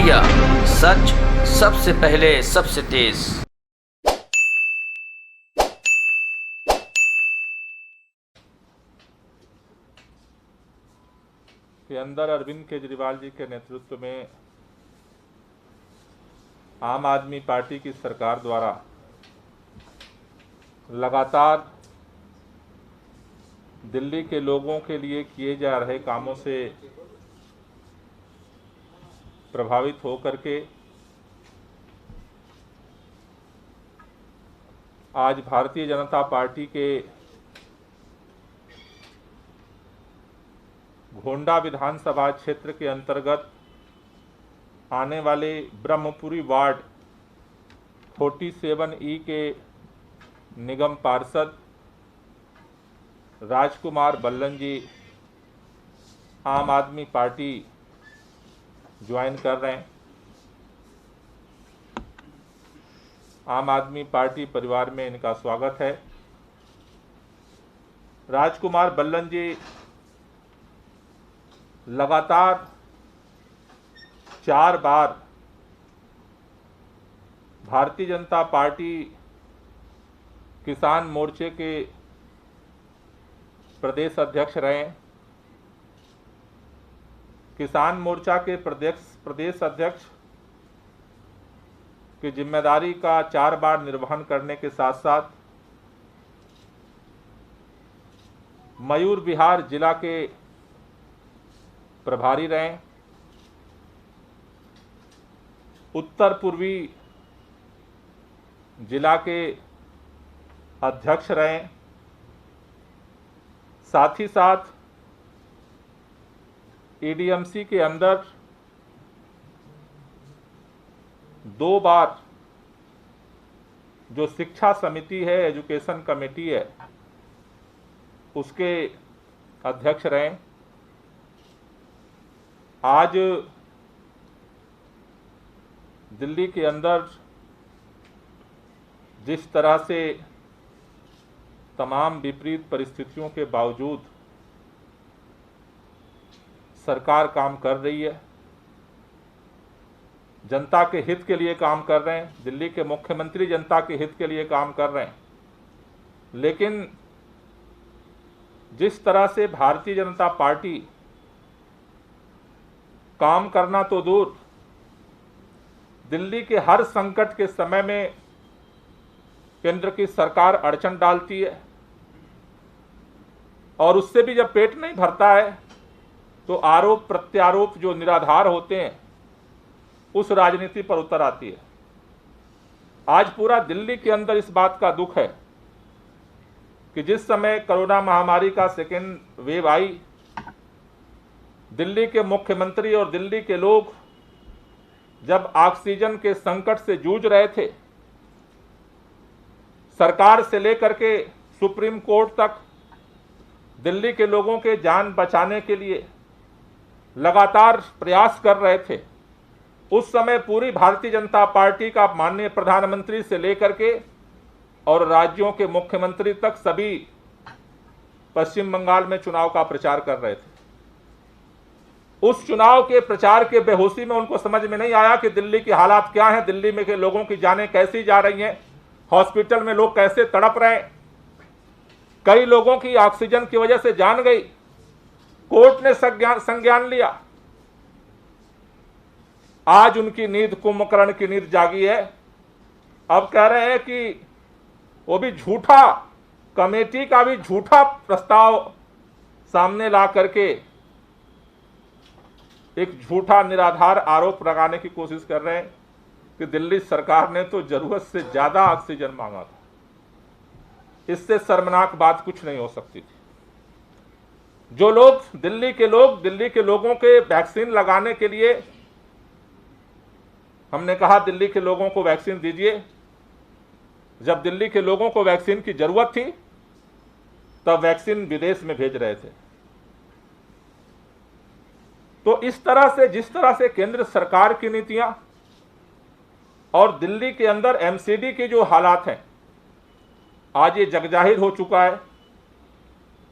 India, सच सबसे पहले सबसे तेज। के अंदर अरविंद केजरीवाल जी के नेतृत्व में आम आदमी पार्टी की सरकार द्वारा लगातार दिल्ली के लोगों के लिए किए जा रहे कामों से प्रभावित होकर के आज भारतीय जनता पार्टी के गोंडा विधानसभा क्षेत्र के अंतर्गत आने वाले ब्रह्मपुरी वार्ड 47E के निगम पार्षद राजकुमार बल्लन जी आम आदमी पार्टी ज्वाइन कर रहे हैं। आम आदमी पार्टी परिवार में इनका स्वागत है। राजकुमार बल्लन जी लगातार 4 बार भारतीय जनता पार्टी किसान मोर्चे के प्रदेश अध्यक्ष रहे। किसान मोर्चा के प्रदेश अध्यक्ष की जिम्मेदारी का 4 बार निर्वहन करने के साथ साथ मयूर विहार जिला के प्रभारी रहे, उत्तर पूर्वी जिला के अध्यक्ष रहे, साथ ही साथ एडीएमसी के अंदर 2 बार जो शिक्षा समिति है, एजुकेशन कमेटी है, उसके अध्यक्ष रहे। आज दिल्ली के अंदर जिस तरह से तमाम विपरीत परिस्थितियों के बावजूद सरकार काम कर रही है, जनता के हित के लिए काम कर रहे हैं, दिल्ली के मुख्यमंत्री जनता के हित के लिए काम कर रहे हैं, लेकिन जिस तरह से भारतीय जनता पार्टी काम करना तो दूर, दिल्ली के हर संकट के समय में केंद्र की सरकार अड़चन डालती है और उससे भी जब पेट नहीं भरता है तो आरोप प्रत्यारोप जो निराधार होते हैं उस राजनीति पर उतर आती है। आज पूरा दिल्ली के अंदर इस बात का दुख है कि जिस समय कोरोना महामारी का सेकेंड वेव आई, दिल्ली के मुख्यमंत्री और दिल्ली के लोग जब ऑक्सीजन के संकट से जूझ रहे थे, सरकार से लेकर के सुप्रीम कोर्ट तक दिल्ली के लोगों के जान बचाने के लिए लगातार प्रयास कर रहे थे, उस समय पूरी भारतीय जनता पार्टी का माननीय प्रधानमंत्री से लेकर के और राज्यों के मुख्यमंत्री तक सभी पश्चिम बंगाल में चुनाव का प्रचार कर रहे थे। उस चुनाव के प्रचार के बेहोशी में उनको समझ में नहीं आया कि दिल्ली की हालात क्या हैं, दिल्ली में के लोगों की जानें कैसी जा रही हैं, हॉस्पिटल में लोग कैसे तड़प रहे हैं, कई लोगों की ऑक्सीजन की वजह से जान गई। कोर्ट ने संज्ञान लिया। आज उनकी नींद, कुंभकर्ण की नींद जागी है। अब कह रहे हैं कि वो भी झूठा, कमेटी का भी झूठा प्रस्ताव सामने ला करके एक झूठा निराधार आरोप लगाने की कोशिश कर रहे हैं कि दिल्ली सरकार ने तो जरूरत से ज्यादा ऑक्सीजन मांगा था। इससे शर्मनाक बात कुछ नहीं हो सकती थी। जो लोग दिल्ली के लोगों के वैक्सीन लगाने के लिए हमने कहा दिल्ली के लोगों को वैक्सीन दीजिए, जब दिल्ली के लोगों को वैक्सीन की जरूरत थी तब वैक्सीन विदेश में भेज रहे थे। तो इस तरह से, जिस तरह से केंद्र सरकार की नीतियां और दिल्ली के अंदर एमसीडी के जो हालात हैं, आज ये जगजाहिर हो चुका है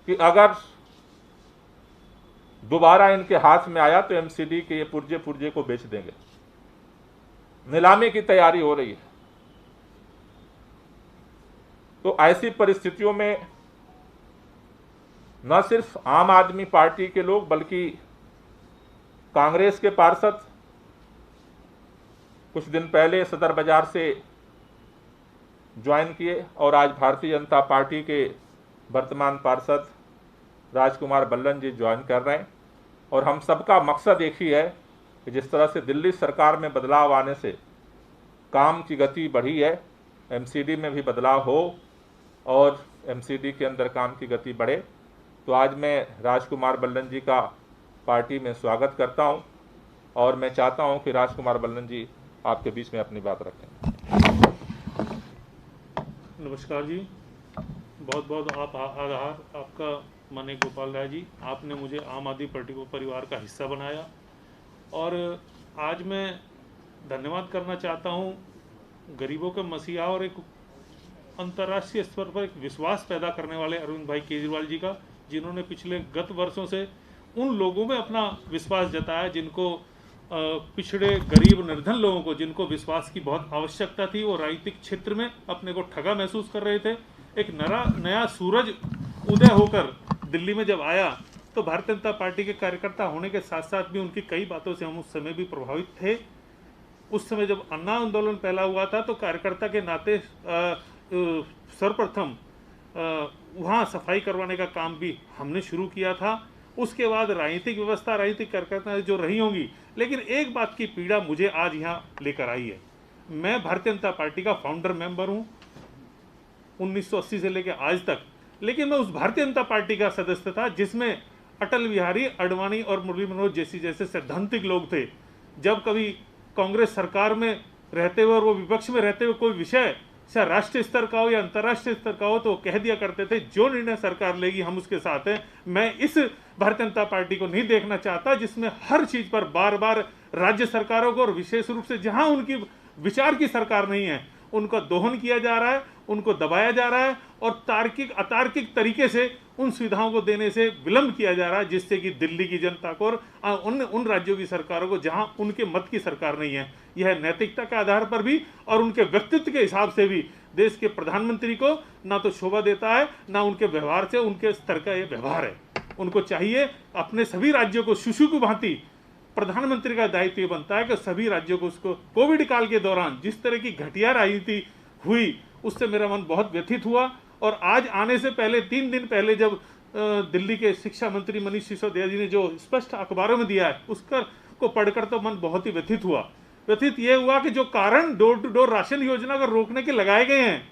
कि अगर दोबारा इनके हाथ में आया तो एमसीडी के ये पुर्जे पुर्जे को बेच देंगे। नीलामी की तैयारी हो रही है। तो ऐसी परिस्थितियों में न सिर्फ आम आदमी पार्टी के लोग बल्कि कांग्रेस के पार्षद कुछ दिन पहले सदर बाजार से ज्वाइन किए और आज भारतीय जनता पार्टी के वर्तमान पार्षद राजकुमार बल्लन जी ज्वाइन कर रहे हैं। और हम सबका मकसद एक ही है कि जिस तरह से दिल्ली सरकार में बदलाव आने से काम की गति बढ़ी है, एमसीडी में भी बदलाव हो और एमसीडी के अंदर काम की गति बढ़े। तो आज मैं राजकुमार बल्लन जी का पार्टी में स्वागत करता हूं और मैं चाहता हूं कि राजकुमार बल्लन जी आपके बीच में अपनी बात रखें। नमस्कार जी, बहुत बहुत आभार आपका माननीय गोपाल राय जी। आपने मुझे आम आदमी पार्टी को परिवार का हिस्सा बनाया और आज मैं धन्यवाद करना चाहता हूं गरीबों के मसीहा और एक अंतर्राष्ट्रीय स्तर पर एक विश्वास पैदा करने वाले अरविंद भाई केजरीवाल जी का, जिन्होंने पिछले गत वर्षों से उन लोगों में अपना विश्वास जताया जिनको पिछड़े गरीब निर्धन लोगों को, जिनको विश्वास की बहुत आवश्यकता थी, वो राजनीतिक क्षेत्र में अपने को ठगा महसूस कर रहे थे। एक नया सूरज उदय होकर दिल्ली में जब आया तो भारतीय जनता पार्टी के कार्यकर्ता होने के साथ साथ भी उनकी कई बातों से हम उस समय भी प्रभावित थे। उस समय जब अन्ना आंदोलन पहला हुआ था तो कार्यकर्ता के नाते सर्वप्रथम वहाँ सफाई करवाने का काम भी हमने शुरू किया था। उसके बाद राजनीतिक व्यवस्था, राजनीतिक कार्यकर्ता जो रही होंगी, लेकिन एक बात की पीड़ा मुझे आज यहाँ लेकर आई है। मैं भारतीय जनता पार्टी का फाउंडर मेंबर हूँ 1980 से लेकर आज तक, लेकिन मैं उस भारतीय जनता पार्टी का सदस्य था जिसमें अटल बिहारी आडवाणी और मुरली मनोहर जैसे सैद्धांतिक लोग थे। जब कभी कांग्रेस सरकार में रहते हुए और वो विपक्ष में रहते हुए कोई विषय चाहे राष्ट्रीय स्तर का हो या अंतर्राष्ट्रीय स्तर का हो तो कह दिया करते थे जो निर्णय सरकार लेगी हम उसके साथ हैं। मैं इस भारतीय जनता पार्टी को नहीं देखना चाहता जिसमें हर चीज पर बार बार राज्य सरकारों को और विशेष रूप से जहां उनकी विचार की सरकार नहीं है उनका दोहन किया जा रहा है, उनको दबाया जा रहा है और तार्किक अतार्किक तरीके से उन सुविधाओं को देने से विलंब किया जा रहा है, जिससे कि दिल्ली की जनता को और उन राज्यों की सरकारों को जहां उनके मत की सरकार नहीं है, यह नैतिकता के आधार पर भी और उनके व्यक्तित्व के हिसाब से भी देश के प्रधानमंत्री को ना तो शोभा देता है, ना उनके व्यवहार से उनके स्तर का यह व्यवहार है। उनको चाहिए अपने सभी राज्यों को शिशु की भांति, प्रधानमंत्री का दायित्व ये बनता है कि सभी राज्यों को उसको कोविड काल के दौरान जिस तरह की घटिया राजनीति हुई उससे मेरा मन बहुत व्यथित हुआ। और आज आने से पहले 3 दिन पहले जब दिल्ली के शिक्षा मंत्री मनीष सिसोदिया जी ने जो स्पष्ट अखबारों में दिया है उसका को पढ़कर तो मन बहुत ही व्यथित हुआ। व्यथित ये हुआ कि जो कारण डोर टू डोर राशन योजना को रोकने के लगाए गए हैं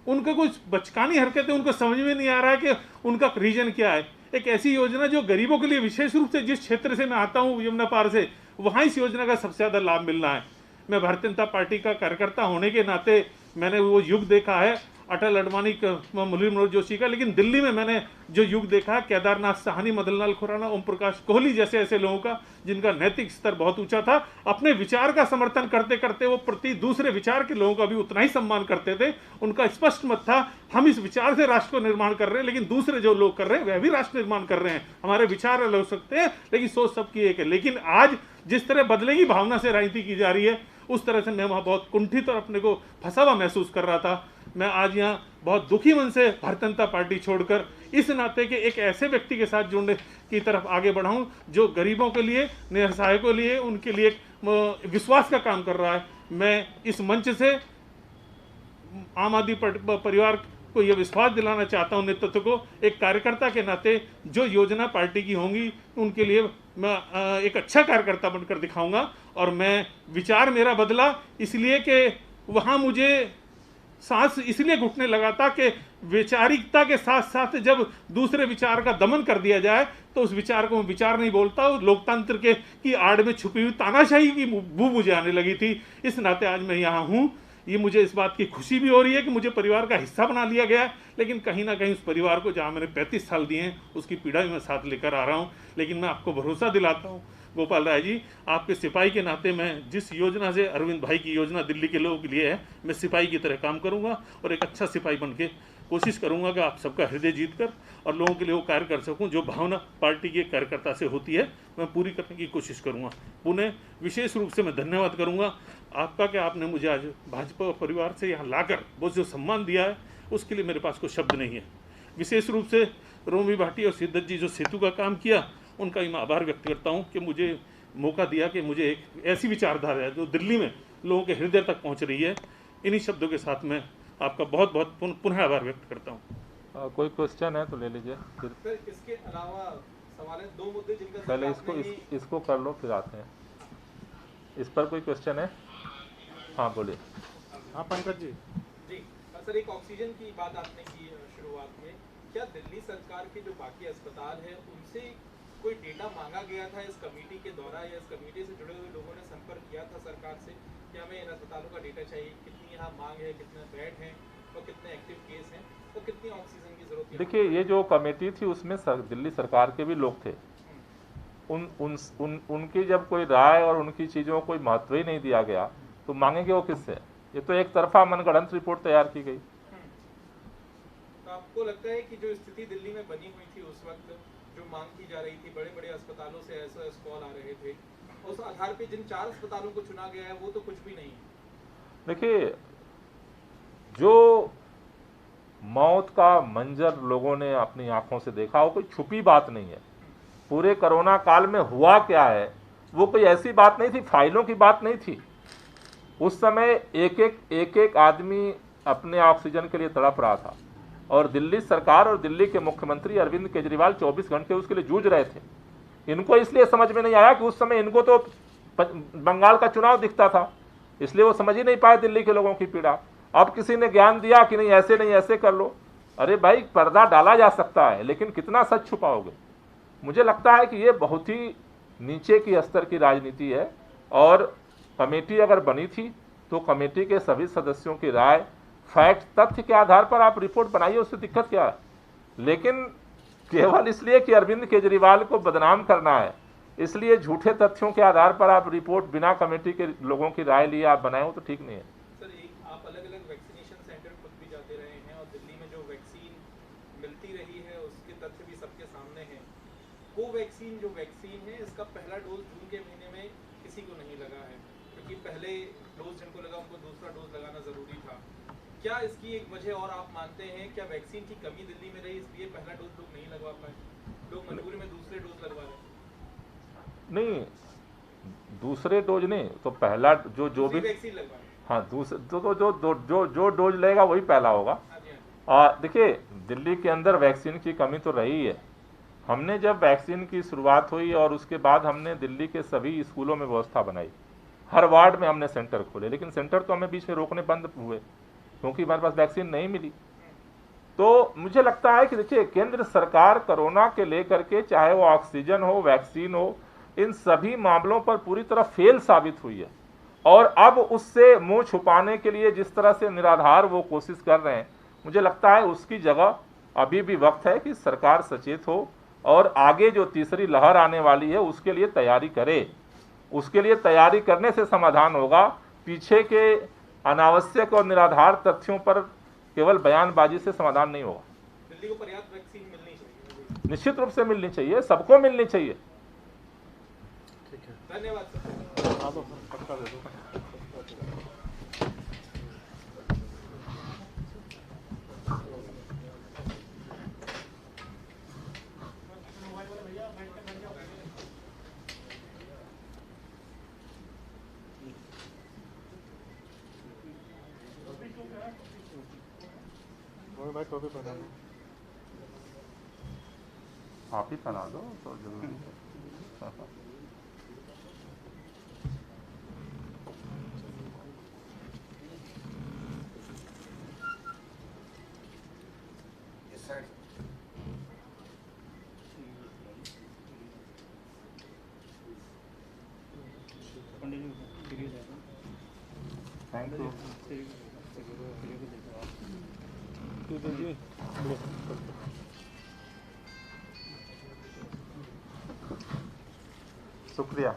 उनके कुछ बचकानी हरकतें उनको समझ में नहीं आ रहा है कि उनका रीजन क्या है। एक ऐसी योजना जो गरीबों के लिए, विशेष रूप से जिस क्षेत्र से मैं आता हूँ यमुना पार से, वहाँ इस योजना का सबसे ज़्यादा लाभ मिलना है। मैं भारतीय जनता पार्टी का कार्यकर्ता होने के नाते मैंने वो युग देखा है अटल आडवाणी मुरली मनोहर जोशी का, लेकिन दिल्ली में मैंने जो युग देखा है केदारनाथ साहनी, मदनलाल खुराना, ओम प्रकाश कोहली जैसे ऐसे लोगों का जिनका नैतिक स्तर बहुत ऊंचा था। अपने विचार का समर्थन करते करते वो प्रति दूसरे विचार के लोगों का भी उतना ही सम्मान करते थे। उनका स्पष्ट मत था हम इस विचार से राष्ट्र को निर्माण कर रहे हैं, लेकिन दूसरे जो लोग कर रहे हैं वह भी राष्ट्र निर्माण कर रहे हैं। हमारे विचार अलग हो सकते हैं लेकिन सोच सबकी एक है। लेकिन आज जिस तरह बदले की भावना से राजनीति की जा रही है उस तरह से मैं वहाँ बहुत कुंठित और अपने को फंसा हुआ महसूस कर रहा था। मैं आज यहाँ बहुत दुखी मन से भारतीय जनता पार्टी छोड़कर इस नाते के एक ऐसे व्यक्ति के साथ जुड़ने की तरफ आगे बढ़ा हूँ जो गरीबों के लिए, निसहायों के लिए, उनके लिए एक विश्वास का काम कर रहा है। मैं इस मंच से आम आदमी परिवार को यह विश्वास दिलाना चाहता हूं, नेतृत्व को, एक कार्यकर्ता के नाते जो योजना पार्टी की होंगी उनके लिए मैं एक अच्छा कार्यकर्ता बनकर दिखाऊंगा। और मैं विचार मेरा बदला इसलिए कि वहां मुझे सांस इसलिए घुटने लगा था कि वैचारिकता के साथ साथ जब दूसरे विचार का दमन कर दिया जाए तो उस विचार को मैं विचार नहीं बोलता, लोकतंत्र के की आड़ में छुपी हुई तानाशाही की बू मुझे आने लगी थी। इस नाते आज मैं यहाँ हूँ। ये मुझे इस बात की खुशी भी हो रही है कि मुझे परिवार का हिस्सा बना लिया गया है, लेकिन कहीं ना कहीं उस परिवार को जहाँ मैंने 35 साल दिए हैं उसकी पीड़ा भी मैं साथ लेकर आ रहा हूँ। लेकिन मैं आपको भरोसा दिलाता हूँ गोपाल राय जी, आपके सिपाही के नाते मैं जिस योजना से अरविंद भाई की योजना दिल्ली के लोगों के लिए है, मैं सिपाही की तरह काम करूँगा और एक अच्छा सिपाही बन के कोशिश करूँगा कि आप सबका हृदय जीत कर और लोगों के लिए वो कार्य कर सकूँ जो भावना पार्टी के कार्यकर्ता से होती है, मैं पूरी करने की कोशिश करूँगा। पुनः विशेष रूप से मैं धन्यवाद करूँगा आपका कि आपने मुझे आज भाजपा परिवार से यहाँ लाकर वो जो सम्मान दिया है उसके लिए मेरे पास कोई शब्द नहीं है। विशेष रूप से रोमी भाटी और सिद्धत जी जो सेतु का काम किया उनका मैं आभार व्यक्त करता हूँ कि मुझे मौका दिया कि मुझे एक ऐसी विचारधारा है जो दिल्ली में लोगों के हृदय तक पहुँच रही है। इन्हीं शब्दों के साथ मैं आपका बहुत बहुत पुनः आभार व्यक्त करता हूँ। कोई क्वेश्चन है तो ले लीजिए फिर। सर इसके अलावा सवाल है दो मुद्दे जिनका पहले आपने ही- इसको कर लो फिर आते हैं इस पर। कोई क्वेश्चन है? हाँ बोलिए। हाँ पंकज जी। जी सर, एक ऑक्सीजन की बात आपने की शुरुआत में, क्या दिल्ली सरकार के जो बाकी अस्पताल है उनसे कोई डेटा मांगा गया था इस कमेटी के द्वारा, या इस कमेटी से जुड़े हुए लोगों ने संपर्क किया था सरकार से कि हमें इन अस्पतालों का डेटा चाहिए, कितनी यहाँ मांग है, कितने बेड हैं और कितने एक्टिव केस हैं और कितनी ऑक्सीजन की जरूरत है? देखिए, ये जो कमेटी थी उसमें दिल्ली सरकार के भी लोग थे। उनकी जब कोई राय और उनकी चीज़ों को कोई महत्व ही नहीं दिया गया तो मांगेंगे वो किससे? ये तो एक तरफा मनगढ़ंत रिपोर्ट तैयार की गई। तो आपको लगता है कि जो स्थिति दिल्ली में बनी हुई थी उस वक्त, जो मांग की जा रही थी, बड़े बड़े अस्पतालों से SOS कॉल आ रहे थे, उस आधार पे जिन 4 अस्पतालों को चुना गया है वो तो कुछ भी नहीं है? देखिए, जो मौत का मंजर लोगों ने अपनी आंखों से देखा वो कोई छुपी बात नहीं है। पूरे कोरोना काल में हुआ क्या है वो कोई ऐसी बात नहीं थी, फाइलों की बात नहीं थी। उस समय एक एक आदमी अपने ऑक्सीजन के लिए तड़प रहा था और दिल्ली सरकार और दिल्ली के मुख्यमंत्री अरविंद केजरीवाल 24 घंटे उसके लिए जूझ रहे थे। इनको इसलिए समझ में नहीं आया कि उस समय इनको तो बंगाल का चुनाव दिखता था, इसलिए वो समझ ही नहीं पाए दिल्ली के लोगों की पीड़ा। अब किसी ने ज्ञान दिया कि नहीं ऐसे कर लो। अरे भाई, पर्दा डाला जा सकता है लेकिन कितना सच छुपाओगे? मुझे लगता है कि ये बहुत ही नीचे की स्तर की राजनीति है और कमेटी अगर बनी थी तो कमेटी के सभी सदस्यों की राय, फैक्ट, तथ्य के आधार पर आप रिपोर्ट बनाइए, उससे दिक्कत क्या है? लेकिन केवल इसलिए कि अरविंद केजरीवाल को बदनाम करना है, इसलिए झूठे तथ्यों के आधार पर आप रिपोर्ट बिना कमेटी के लोगों की राय लिए आप बनाए हो तो ठीक नहीं है। सर, एक आप अलग-अलग वैक्सीनेशन सेंटर खुद भी जाते रहे हैं और दिल्ली में जो वैक्सीन मिलती रही है उसके तथ्य भी सबके सामने हैं। कोवैक्सीन जो वैक्सीन है, इसका पहला डोज जून के महीने में किसी को नहीं लगा है, क्योंकि पहले डोज जिनको लगा उनको दूसरा डोज लगाना जरूरी था। क्या इसकी एक वजह और आप मानते हैं? क्या वैक्सीन की कमी दिल्ली में रही इसलिए पहला डोज लोग नहीं लगवा पाए? लोग मजबूरी में दूसरे डोज लगवा रहे हैं। नहीं, दूसरे डोज नहीं तो पहला जो भी वैक्सीन लगवा रहे हैं। हाँ, दूसरे जो डोज लेगा वही पहला होगा। हाँ जी, हाँ जी। देखिए, दिल्ली के अंदर वैक्सीन की कमी तो रही है। हमने जब वैक्सीन की शुरुआत हुई और उसके बाद हमने दिल्ली के सभी स्कूलों में व्यवस्था बनाई, हर वार्ड में हमने सेंटर खोले, लेकिन सेंटर तो हमें बीच में रोकने बंद हुए क्योंकि हमारे पास वैक्सीन नहीं मिली। तो मुझे लगता है कि देखिए, केंद्र सरकार कोरोना के लेकर के, चाहे वो ऑक्सीजन हो, वैक्सीन हो, इन सभी मामलों पर पूरी तरह फेल साबित हुई है और अब उससे मुंह छुपाने के लिए जिस तरह से निराधार वो कोशिश कर रहे हैं, मुझे लगता है उसकी जगह अभी भी वक्त है कि सरकार सचेत हो और आगे जो तीसरी लहर आने वाली है उसके लिए तैयारी करे। उसके लिए तैयारी करने से समाधान होगा, पीछे के अनावश्यक और निराधार तथ्यों पर केवल बयानबाजी से समाधान नहीं होगा। दिल्ली को पर्याप्त वैक्सीन मिलनी चाहिए। निश्चित रूप से मिलनी चाहिए, सबको मिलनी चाहिए। धन्यवाद सर। हाँ, पक्का दे दो। भाई टोपी पहना दो। आप ही पहना दो तो जरूरी है। Thank you. शुक्रिया।